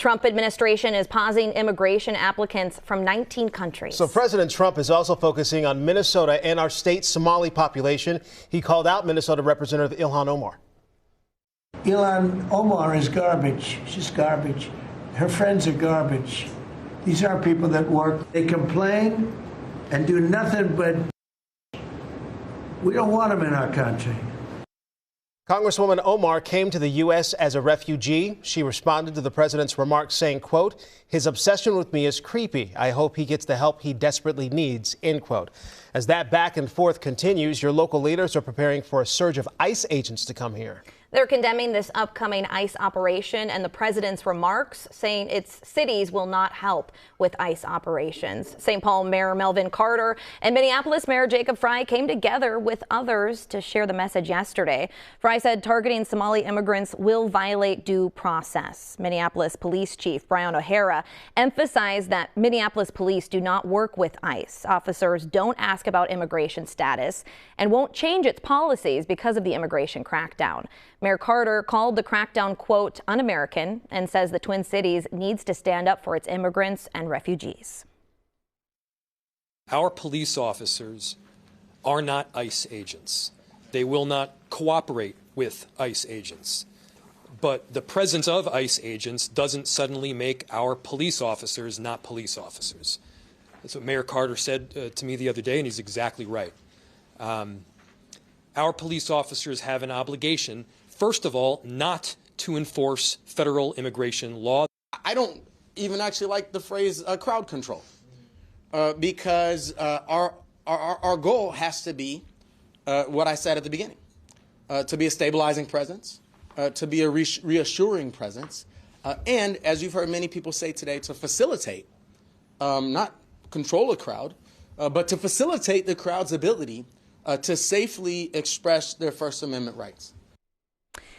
Trump administration is pausing immigration applicants from 19 countries. So President Trump is also focusing on Minnesota and our state's Somali population. He called out Minnesota Representative Ilhan Omar. Ilhan Omar is garbage. She's garbage. Her friends are garbage. These aren't people that work. They complain and do nothing but. We don't want them in our country. Congresswoman Omar came to the U.S. as a refugee. She responded to the president's remarks saying, quote, "His obsession with me is creepy. I hope he gets the help he desperately needs," end quote. As that back and forth continues, your local leaders are preparing for a surge of ICE agents to come here. They're condemning this upcoming ICE operation and the president's remarks, saying its cities will not help with ICE operations. St. Paul Mayor Melvin Carter and Minneapolis Mayor Jacob Frey came together with others to share the message yesterday. Frey said targeting Somali immigrants will violate due process. Minneapolis Police Chief Brian O'Hara emphasized that Minneapolis police do not work with ICE. Officers don't ask about immigration status and won't change its policies because of the immigration crackdown. Mayor Carter called the crackdown, quote, un-American, and says the Twin Cities needs to stand up for its immigrants and refugees. Our police officers are not ICE agents. They will not cooperate with ICE agents. But the presence of ICE agents doesn't suddenly make our police officers not police officers. That's what Mayor Carter said to me the other day, and he's exactly right. Our police officers have an obligation, first of all, not to enforce federal immigration law. I don't even actually like the phrase crowd control because our goal has to be what I said at the beginning, to be a stabilizing presence, to be a reassuring presence, and as you've heard many people say today, to facilitate, not control a crowd, but to facilitate the crowd's ability to safely express their First Amendment rights.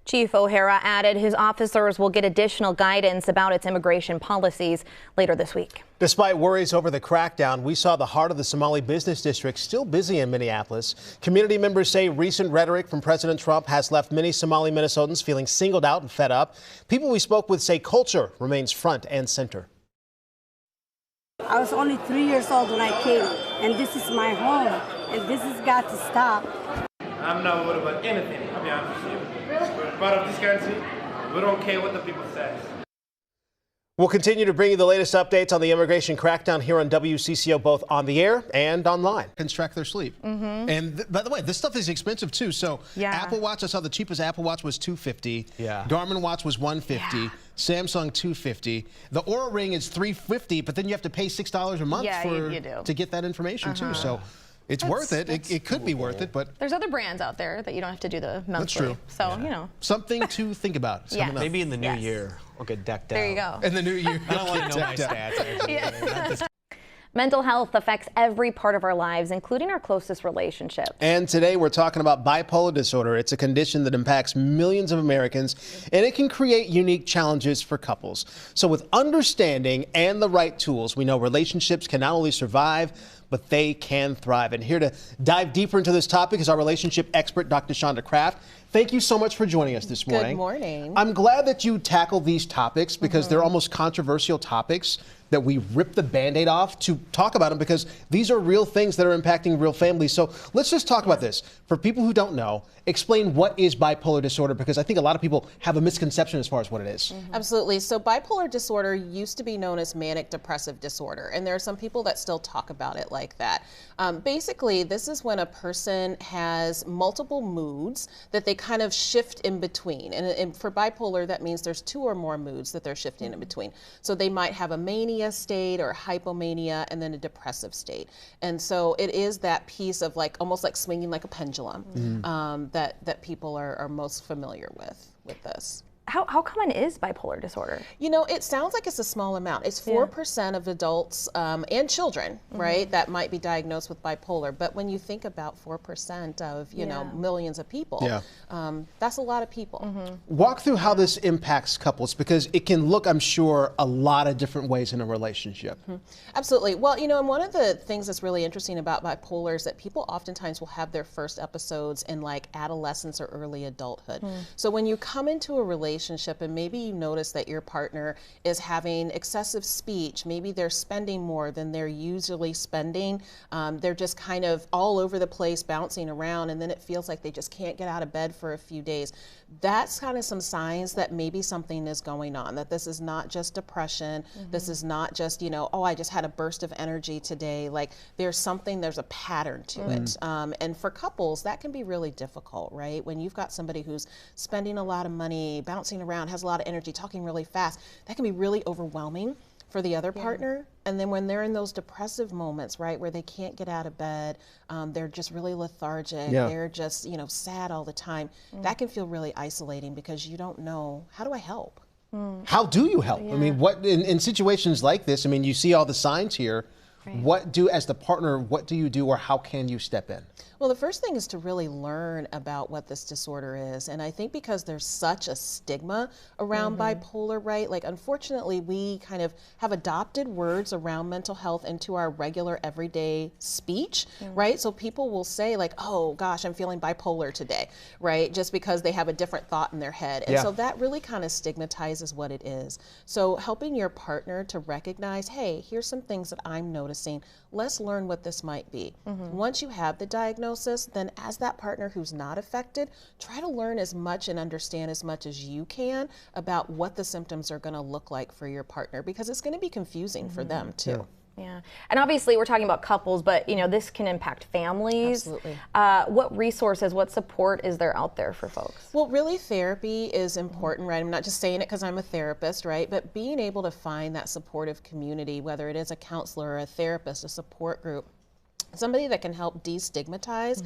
Chief O'Hara added his officers will get additional guidance about its immigration policies later this week. Despite worries over the crackdown, we saw the heart of the Somali business district still busy in Minneapolis. Community members say recent rhetoric from President Trump has left many Somali Minnesotans feeling singled out and fed up. People we spoke with say culture remains front and center. I was only 3 years old when I came, and this is my home, and this has got to stop. I'm not worried about anything, I'll be honest with you. We're part of this country. We don't care what the people say. We'll continue to bring you the latest updates on the immigration crackdown here on WCCO, both on the air and online. Can track their sleep. And by the way, this stuff is expensive too. So Apple Watch, I saw the cheapest Apple Watch was $250. Garmin Watch was $150. Samsung $250. The Oura Ring is $350, but then you have to pay $6 a month to get that information too. So it's worth it. It could be worth it, but there's other brands out there that you don't have to do the monthly. That's true. So, you know. Something to think about. Maybe in the new year, we'll get decked out. There you go. In the new year. I don't want to know my stats. Mental health affects every part of our lives, including our closest relationships. And today we're talking about bipolar disorder. It's a condition that impacts millions of Americans, and it can create unique challenges for couples. So with understanding and the right tools, we know relationships can not only survive, but they can thrive. And here to dive deeper into this topic is our relationship expert, Dr. Shonda Kraft. Thank you so much for joining us this morning. Good morning. I'm glad that you tackle these topics because they're almost controversial topics that we rip the Band-Aid off to talk about them because these are real things that are impacting real families. So let's just talk about this. For people who don't know, explain what is bipolar disorder because I think a lot of people have a misconception as far as what it is. Absolutely. So bipolar disorder used to be known as manic depressive disorder, and there are some people that still talk about it like that. Basically, this is when a person has multiple moods that they kind of shift in between. And for bipolar, that means there's 2 or more moods that they're shifting in between. So they might have a mania state or hypomania and then a depressive state. And so it is that piece of like almost like swinging like a pendulum that people are most familiar with this. How common is bipolar disorder? You know, it sounds like it's a small amount. It's 4% of adults and children, right, that might be diagnosed with bipolar. But when you think about 4% of, you know, millions of people, that's a lot of people. Walk through how this impacts couples because it can look, I'm sure, a lot of different ways in a relationship. Absolutely. Well, you know, and one of the things that's really interesting about bipolar is that people oftentimes will have their first episodes in like adolescence or early adulthood. So when you come into a relationship, relationship and maybe you notice that your partner is having excessive speech, maybe they're spending more than they're usually spending, they're just kind of all over the place bouncing around, and then it feels like they just can't get out of bed for a few days. That's kind of some signs that maybe something is going on, that this is not just depression, this is not just, you know, oh, I just had a burst of energy today. Like there's a pattern to it. And for couples, that can be really difficult, right? When you've got somebody who's spending a lot of money, bouncing around, has a lot of energy, talking really fast, that can be really overwhelming for the other partner. And then when they're in those depressive moments, right, where they can't get out of bed, they're just really lethargic, they're just, you know, sad all the time, that can feel really isolating because you don't know, how do I help? How do you help? I mean, what in situations like this, I mean, you see all the signs here. As the partner, what do you do, or how can you step in? Well, the first thing is to really learn about what this disorder is. And I think because there's such a stigma around bipolar, right? Like, unfortunately, we kind of have adopted words around mental health into our regular everyday speech, right? So people will say like, oh gosh, I'm feeling bipolar today, right? Just because they have a different thought in their head. And so that really kind of stigmatizes what it is. So helping your partner to recognize, hey, here's some things that I'm noticing. Let's learn what this might be. Once you have the diagnosis, then as that partner who's not affected, try to learn as much and understand as much as you can about what the symptoms are going to look like for your partner, because it's going to be confusing for them too. Yeah, and obviously we're talking about couples, but you know, this can impact families. Absolutely. What resources, what support is there out there for folks? Well, really therapy is important, right? I'm not just saying it because I'm a therapist, right? But being able to find that supportive community, whether it is a counselor or a therapist, a support group, somebody that can help destigmatize,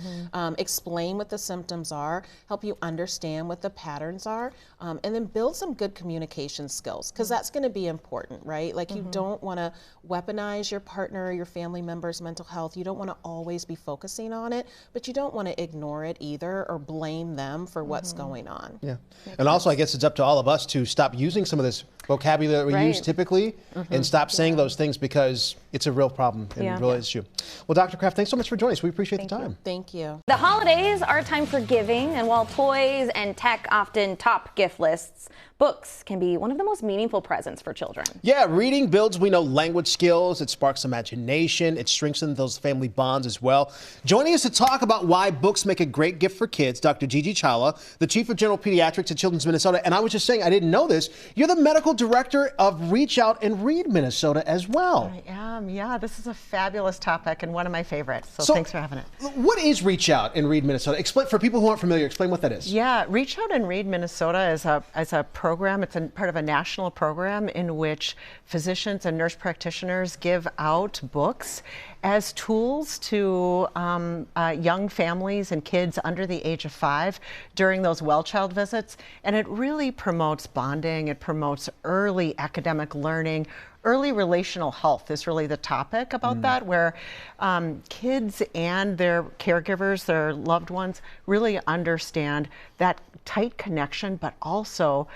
explain what the symptoms are, help you understand what the patterns are, and then build some good communication skills, because that's going to be important, right? Like you don't want to weaponize your partner or your family member's mental health. You don't want to always be focusing on it, but you don't want to ignore it either or blame them for what's going on. Yeah, and also I guess it's up to all of us to stop using some of this vocabulary we use typically and stop saying those things, because it's a real problem and a real issue. Well, Dr. Kraft, thanks so much for joining us. We appreciate the time. Thank you. The holidays are a time for giving, and while toys and tech often top gift lists, books can be one of the most meaningful presents for children. Yeah, reading builds, we know, language skills. It sparks imagination. It strengthens those family bonds as well. Joining us to talk about why books make a great gift for kids, Dr. Gigi Chawla, the Chief of General Pediatrics at Children's Minnesota. And I was just saying, I didn't know this, you're the Medical Director of Reach Out and Read Minnesota as well. I am, yeah. This is a fabulous topic and one of my favorites, so thanks for having it. What is Reach Out and Read Minnesota? Explain, for people who aren't familiar, explain what that is. Yeah, Reach Out and Read Minnesota is a program. It's part of a national program in which physicians and nurse practitioners give out books as tools to young families and kids under the age of 5 during those well child visits. And it really promotes bonding. It promotes early academic learning. Early relational health is really the topic about that, where kids and their caregivers, their loved ones, really understand that tight connection, but also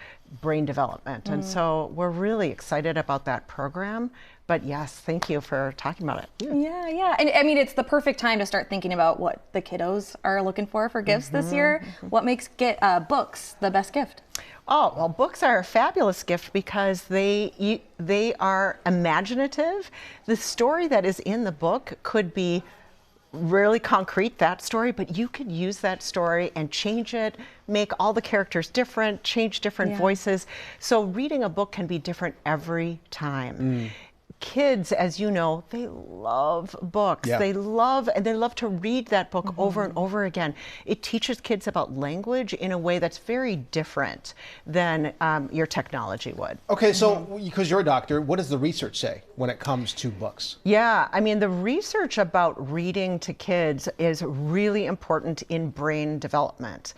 brain development. And so we're really excited about that program. But yes, thank you for talking about it. Yeah. And I mean, it's the perfect time to start thinking about what the kiddos are looking for gifts this year. What makes books the best gift? Oh, well, books are a fabulous gift because they are imaginative. The story that is in the book could be really concrete, that story, but you could use that story and change it, make all the characters different, change different voices. So reading a book can be different every time. Kids, as you know, they love books. They love to read that book over and over again. It teaches kids about language in a way that's very different than your technology would. Okay, so because you're a doctor, what does the research say when it comes to books? Yeah, I mean, the research about reading to kids is really important in brain development.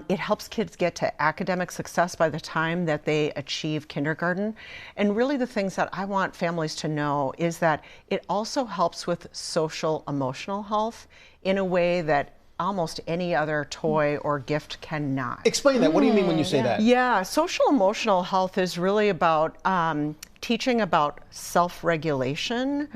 It helps kids get to academic success by the time that they achieve kindergarten. And really the things that I want families to know is that it also helps with social emotional health in a way that almost any other toy or gift cannot. Explain that. What do you mean when you say that? Yeah, social emotional health is really about teaching about self-regulation.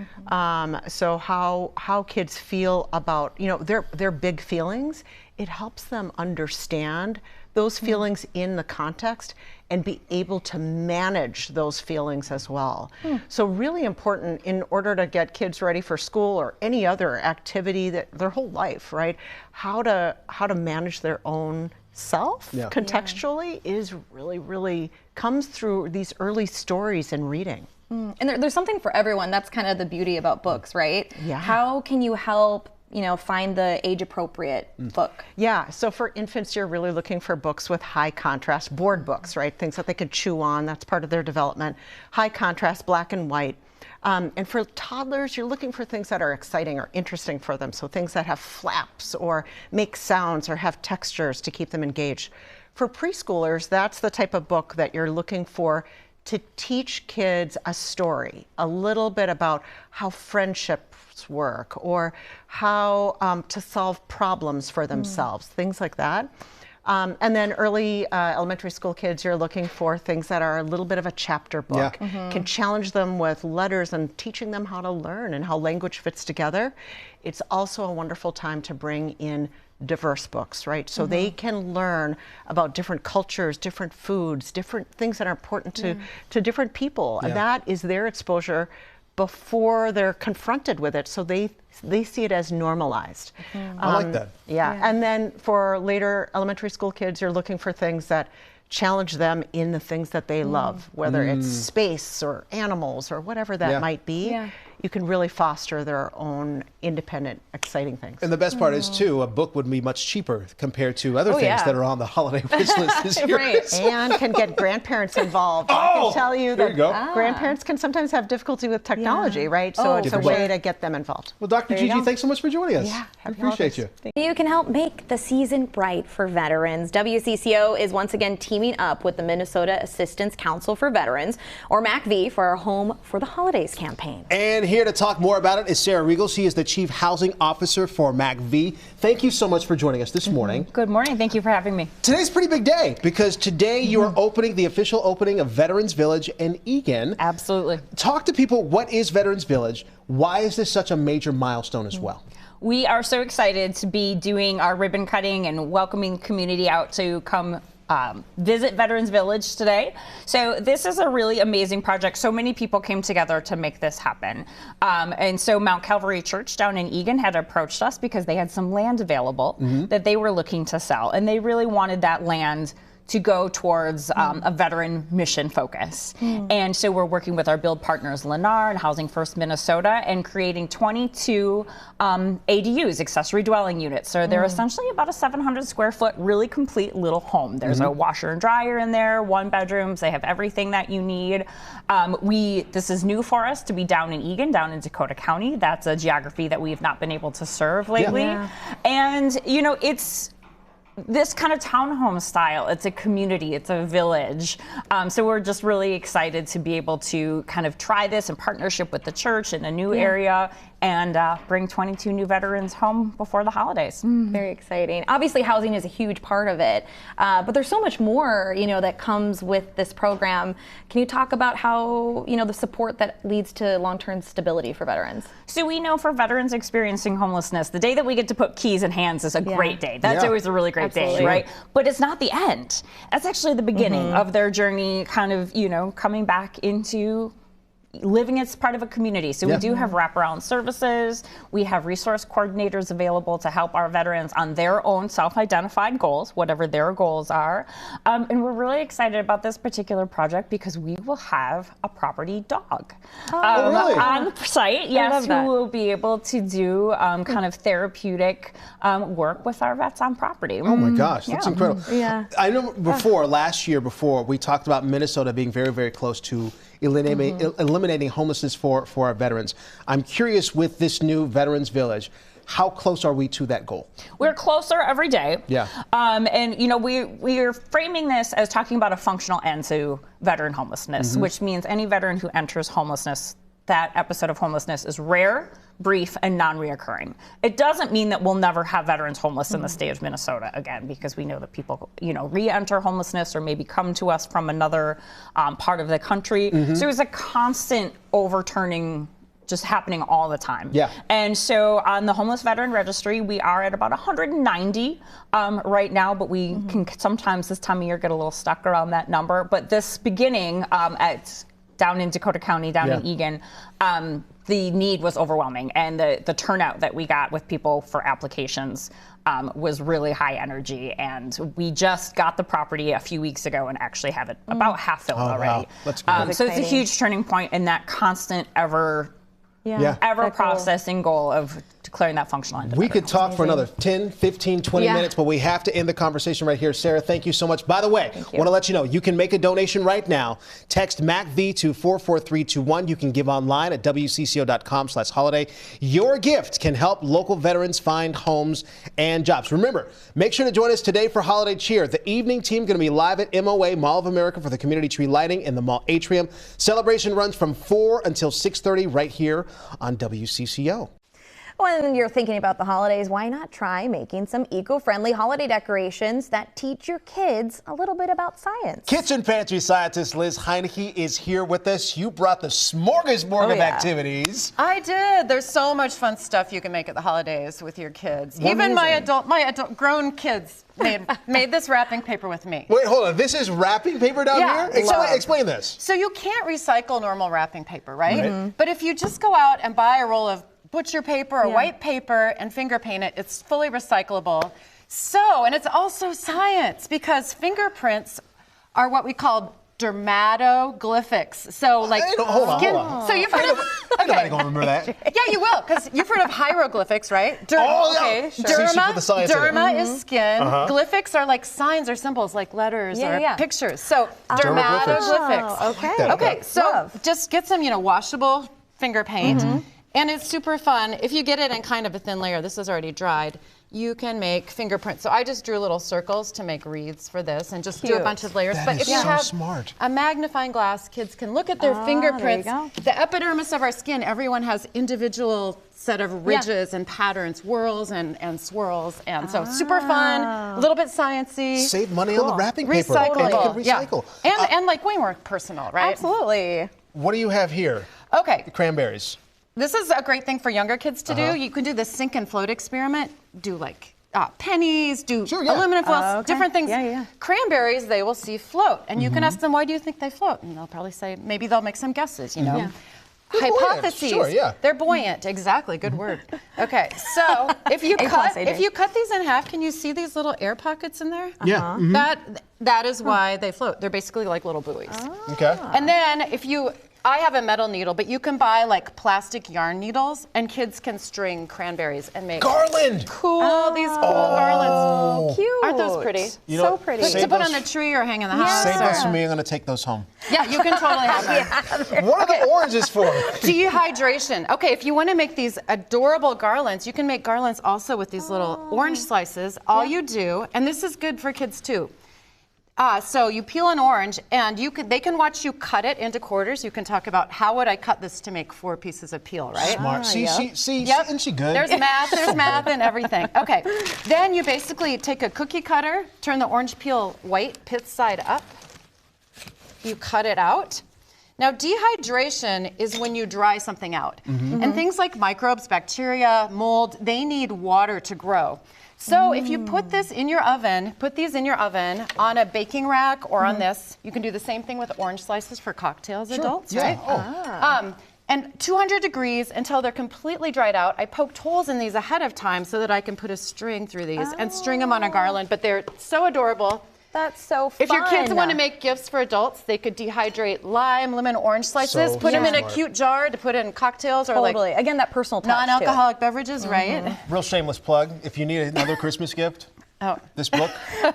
So how kids feel about, you know, their big feelings. It helps them understand those feelings in the context and be able to manage those feelings as well. So really important in order to get kids ready for school or any other activity that their whole life, right? How to manage their own self contextually is really comes through these early stories and reading. And there's something for everyone. That's kind of the beauty about books, right? Yeah. How can you help, find the age-appropriate book? Yeah, so for infants, you're really looking for books with high contrast, board books, right? Things that they could chew on, that's part of their development. High contrast, black and white. And for toddlers, you're looking for things that are exciting or interesting for them. So things that have flaps or make sounds or have textures to keep them engaged. For preschoolers, that's the type of book that you're looking for to teach kids a story, a little bit about how friendships work or how to solve problems for themselves, things like that. And then early elementary school kids, you're looking for things that are a little bit of a chapter book, can challenge them with letters and teaching them how to learn and how language fits together. It's also a wonderful time to bring in diverse books, right? So they can learn about different cultures, different foods, different things that are important to different people. And that is their exposure before they're confronted with it. So they see it as normalized. I like that. Yeah. And then for later elementary school kids, you're looking for things that challenge them in the things that they love, whether it's space or animals or whatever that might be. You can really foster their own independent, exciting things. And the best part is, too, a book would be much cheaper compared to other things that are on the holiday wish list this year. And can get grandparents involved. I can tell you that grandparents can sometimes have difficulty with technology, right? So it's a way to get them involved. Well, Dr. Gigi, thanks so much for joining us. Yeah, we appreciate you. You can help make the season bright for veterans. WCCO is once again teaming up with the Minnesota Assistance Council for Veterans, or MACV, for our Home for the Holidays campaign. And here to talk more about it is Sarah Regal. She is the Chief Housing Officer for MACV. Thank you so much for joining us this morning. Good morning. Thank you for having me. Today's a pretty big day because today you are opening the official opening of Veterans Village in Eagan. Absolutely. Talk to people. What is Veterans Village? Why is this such a major milestone as well? We are so excited to be doing our ribbon cutting and welcoming the community out to come visit Veterans Village today. So this is a really amazing project. So many people came together to make this happen. And so Mount Calvary Church down in Eagan had approached us because they had some land available that they were looking to sell. And they really wanted that land to go towards a veteran mission focus. And so we're working with our build partners, Lennar and Housing First Minnesota, and creating 22 ADUs, accessory dwelling units. So they're essentially about a 700 square foot, really complete little home. There's a washer and dryer in there, 1 bedrooms. They have everything that you need. This is new for us to be down in Eagan, down in Dakota County. That's a geography that we have not been able to serve lately. And, it's this kind of townhome style. It's a community, it's a village. So we're just really excited to be able to kind of try this in partnership with the church in a new area and bring 22 new veterans home before the holidays. Very exciting. Obviously, housing is a huge part of it, but there's so much more, that comes with this program. Can you talk about how, the support that leads to long-term stability for veterans? So we know for veterans experiencing homelessness, the day that we get to put keys in hands is a great day. That's always a really great day, right? But it's not the end. That's actually the beginning of their journey, kind of, coming back into living as part of a community. So we do have wraparound services. We have resource coordinators available to help our veterans on their own self-identified goals, whatever their goals are. And we're really excited about this particular project because we will have a property dog on the site. Yes, who will be able to do kind of therapeutic work with our vets on property. Oh my gosh, that's incredible. I know last year, we talked about Minnesota being very, very close to eliminating homelessness for our veterans. I'm curious, with this new Veterans Village, how close are we to that goal? We're closer every day. And we are framing this as talking about a functional end to veteran homelessness, which means any veteran who enters homelessness, that episode of homelessness is rare, brief, and non-reoccurring. It doesn't mean that we'll never have veterans homeless in the state of Minnesota again, because we know that people, re-enter homelessness or maybe come to us from another part of the country. So it's a constant overturning just happening all the time. Yeah. And so on the Homeless Veteran Registry, we are at about 190 right now, but we can sometimes this time of year get a little stuck around that number. But this beginning down in Dakota County, down in Egan, the need was overwhelming, and the turnout that we got with people for applications was really high energy. And we just got the property a few weeks ago and actually have it about half filled already. Wow. That's good. So it's a huge turning point in that constant ever processing goal of declaring that functional. We could talk for another 10, 15, 20 minutes, but we have to end the conversation right here. Sarah, thank you so much. By the way, I want to let you know, you can make a donation right now. Text MACV to 44321. You can give online at WCCO.com/holiday. Your gift can help local veterans find homes and jobs. Remember, make sure to join us today for Holiday Cheer. The evening team going to be live at MOA, Mall of America, for the community tree lighting in the mall atrium. Celebration runs from 4 until 6:30 right here on WCCO. When you're thinking about the holidays, why not try making some eco-friendly holiday decorations that teach your kids a little bit about science? Kitchen pantry scientist Liz Heineke is here with us. You brought the smorgasbord of activities. I did. There's so much fun stuff you can make at the holidays with your kids. Even my adult grown kids made this wrapping paper with me. Wait, hold on. This is wrapping paper down here? Explain this. So you can't recycle normal wrapping paper, right? But if you just go out and buy a roll of butcher paper or white paper and finger paint it, it's fully recyclable. So, and it's also science, because fingerprints are what we call dermatoglyphics. So like hold on. So you've heard of Nobody gonna remember that. Yeah, you will, because you've heard of hieroglyphics, right? Derma is skin. Glyphics are like signs or symbols, like letters or pictures. So dermatoglyphics. Okay, so just get some, washable finger paint. And it's super fun. If you get it in kind of a thin layer, this is already dried, you can make fingerprints. So I just drew little circles to make wreaths for this and just do a bunch of layers. But if you have a magnifying glass, kids can look at their fingerprints. The epidermis of our skin, everyone has individual set of ridges and patterns, whorls and swirls. And so super fun, a little bit sciencey. Save money on the wrapping paper. Recycle. And like way more personal, right? Absolutely. What do you have here? Okay. Cranberries. This is a great thing for younger kids to do. You can do the sink and float experiment. Do like pennies, do aluminum foils, different things. Cranberries, they will see float. And you can ask them, why do you think they float? And they'll probably say, maybe they'll make some guesses, Hypotheses. They're buoyant. Exactly. Good word. Okay. So if you cut these in half, can you see these little air pockets in there? Yeah. That is why they float. They're basically like little buoys. Okay. And then I have a metal needle, but you can buy like plastic yarn needles, and kids can string cranberries and make garland. These cool garlands. Cute. Aren't those pretty? So pretty. To put on the tree or hang in the house. Save those for me. I'm going to take those home. Yeah, you can totally have them. What are the oranges for? Dehydration. Okay, if you want to make these adorable garlands, you can make garlands also with these little orange slices. All you do, and this is good for kids too. So you peel an orange, and they can watch you cut it into quarters. You can talk about, how would I cut this to make 4 pieces of peel, right? Smart. Isn't she good? There's math and everything. Okay, then you basically take a cookie cutter, turn the orange peel white, pith side up. You cut it out. Now, dehydration is when you dry something out. And things like microbes, bacteria, mold, they need water to grow. So if you put these in your oven on a baking rack or on this, you can do the same thing with orange slices for cocktails, adults, right? And 200 degrees until they're completely dried out. I poked holes in these ahead of time so that I can put a string through these and string them on a garland, but they're so adorable. That's so fun. If your kids want to make gifts for adults, they could dehydrate lime, lemon, orange slices, put them in a cute jar to put in cocktails or again, that personal touch non-alcoholic beverages, right? Real shameless plug. If you need another Christmas gift, this book.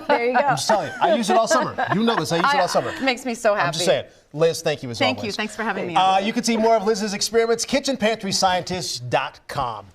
There you go. I'm just telling you, I use it all summer. You know this. I use it all summer. It makes me so happy. I'm just saying. Liz, thank you as always. Thank you. Thanks for having me on. You can see more of Liz's experiments, kitchenpantryscientist.com.